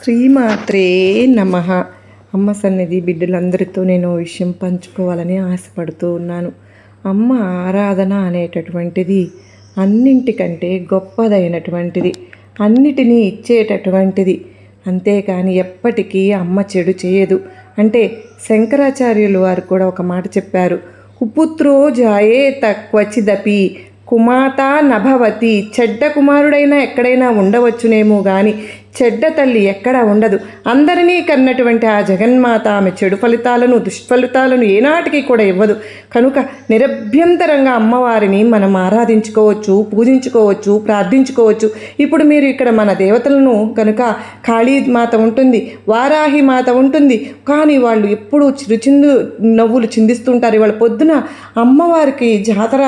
శ్రీమాత్రే నమః. అమ్మ సన్నిధి బిడ్డలందరితో నేను విషయం పంచుకోవాలని ఆశపడుతూ ఉన్నాను. అమ్మ ఆరాధన అనేటటువంటిది అన్నింటికంటే గొప్పదైనటువంటిది, అన్నిటినీ ఇచ్చేటటువంటిది. అంతేకాని ఎప్పటికీ అమ్మ చెడు చేయదు. అంటే శంకరాచార్యులు వారు కూడా ఒక మాట చెప్పారు, కుపుత్రో జాయేత క్వచిదపి కుమాత నభవతి. చెడ్డ కుమారుడైనా ఎక్కడైనా ఉండవచ్చునేమో కానీ చెడ్డ తల్లి ఎక్కడా ఉండదు. అందరినీ కన్నటువంటి ఆ జగన్మాత ఆమె చెడు ఫలితాలను, దుష్ఫలితాలను ఏనాటికి కూడా ఇవ్వదు. కనుక నిరభ్యంతరంగా అమ్మవారిని మనం ఆరాధించుకోవచ్చు, పూజించుకోవచ్చు, ప్రార్థించుకోవచ్చు. ఇప్పుడు మీరు ఇక్కడ మన దేవతలను కనుక కాళీమాత ఉంటుంది, వారాహి మాత ఉంటుంది, కానీ వాళ్ళు ఎప్పుడూ చిరుచిందు నవ్వులు చిందిస్తుంటారు. ఇవాళ పొద్దున అమ్మవారికి జాతర,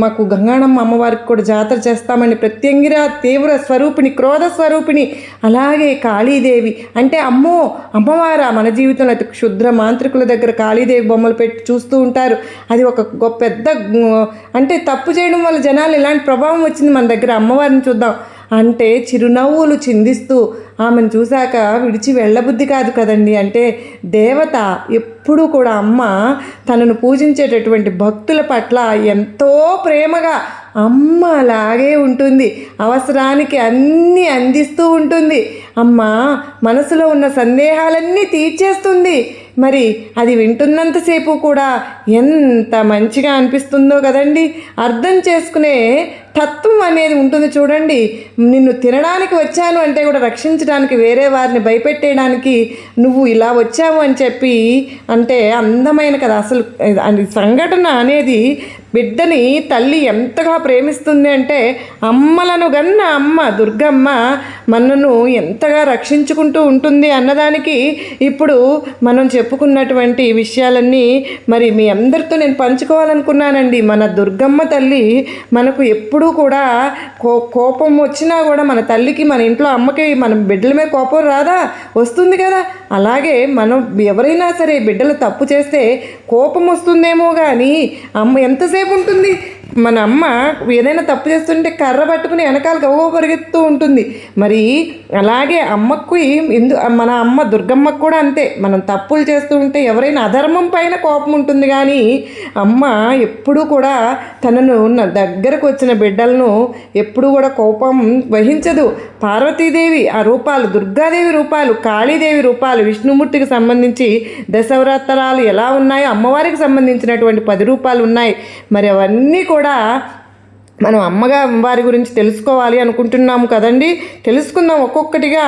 మాకు గంగాణమ్మ అమ్మవారికి కూడా జాతర చేస్తామని ప్రత్యంగిర తీవ్ర స్వరూపిణి, క్రోధ స్వరూపిణి. అలాగే కాళీదేవి అంటే అమ్మో అమ్మవారా మన జీవితంలో అయితే క్షుద్ర మాంత్రికుల దగ్గర కాళీదేవి బొమ్మలు పెట్టి చూస్తూ ఉంటారు. అది ఒక గొప్ప పెద్ద అంటే తప్పు చేయడం వల్ల జనాలు ఇలాంటి ప్రభావం వచ్చింది. మన దగ్గర అమ్మవారిని చూద్దాం అంటే చిరునవ్వులు చిందిస్తూ ఆమెను చూశాక విడిచి వెళ్ళబుద్ధి కాదు కదండి. అంటే దేవత ఎప్పుడూ కూడా అమ్మ తనను పూజించేటటువంటి భక్తుల పట్ల ఎంతో ప్రేమగా అమ్మ అలాగే ఉంటుంది. అవసరానికి అన్నీ అందిస్తూ ఉంటుంది. అమ్మ మనసులో ఉన్న సందేహాలన్నీ తీర్చేస్తుంది. మరి అది వింటున్నంతసేపు కూడా ఎంత మంచిగా అనిపిస్తుందో కదండి. అర్థం చేసుకునే తత్వం అనేది ఉంటుంది చూడండి. నిన్ను తినడానికి వచ్చాను అంటే కూడా రక్షించడానికి, వేరే వారిని భయపెట్టేయడానికి నువ్వు ఇలా వచ్చావు అని చెప్పి అంటే అందమైన కదా. అసలు సంఘటన అనేది బిడ్డని తల్లి ఎంతగా ప్రేమిస్తుంది అంటే అమ్మలను గన్న అమ్మ దుర్గమ్మ మనను ఎంతగా రక్షించుకుంటూ ఉంటుంది అన్నదానికి ఇప్పుడు మనం చెప్పుకున్నటువంటి విషయాలన్నీ మరి మీ అందరితో నేను పంచుకోవాలనుకున్నానండి. మన దుర్గమ్మ తల్లి మనకు ఎప్పుడూ కూడా కోపం వచ్చినా కూడా మన తల్లికి, మన ఇంట్లో అమ్మకి మన బిడ్డల మీద కోపం రాదా? వస్తుంది కదా. అలాగే మనం ఎవరైనా సరే బిడ్డలు తప్పు చేస్తే కోపం వస్తుందేమో కానీ అమ్మ ఎంతసేపు ఉంటుంది. మన అమ్మ ఏదైనా తప్పు చేస్తుంటే కర్ర పట్టుకుని వెనకాల గవ్వ పరిగెత్తూ ఉంటుంది. మరి అలాగే అమ్మకు మన అమ్మ దుర్గమ్మకు కూడా అంతే. మనం తప్పులు చేస్తూ ఉంటే ఎవరైనా అధర్మం పైన కోపం ఉంటుంది కానీ అమ్మ ఎప్పుడూ కూడా తనను దగ్గరకు వచ్చిన బిడ్డలను ఎప్పుడూ కూడా కోపం వహించదు. పార్వతీదేవి ఆ రూపాలు, దుర్గాదేవి రూపాలు, కాళీదేవి రూపాలు, విష్ణుమూర్తికి సంబంధించి దశావతారాలు ఎలా ఉన్నాయో అమ్మవారికి సంబంధించినటువంటి 10 రూపాలు ఉన్నాయి. మరి అవన్నీ కూడా మనం అమ్మగా వారి గురించి తెలుసుకోవాలి అనుకుంటున్నాము కదండి. తెలుసుకుందాం ఒక్కొక్కటిగా.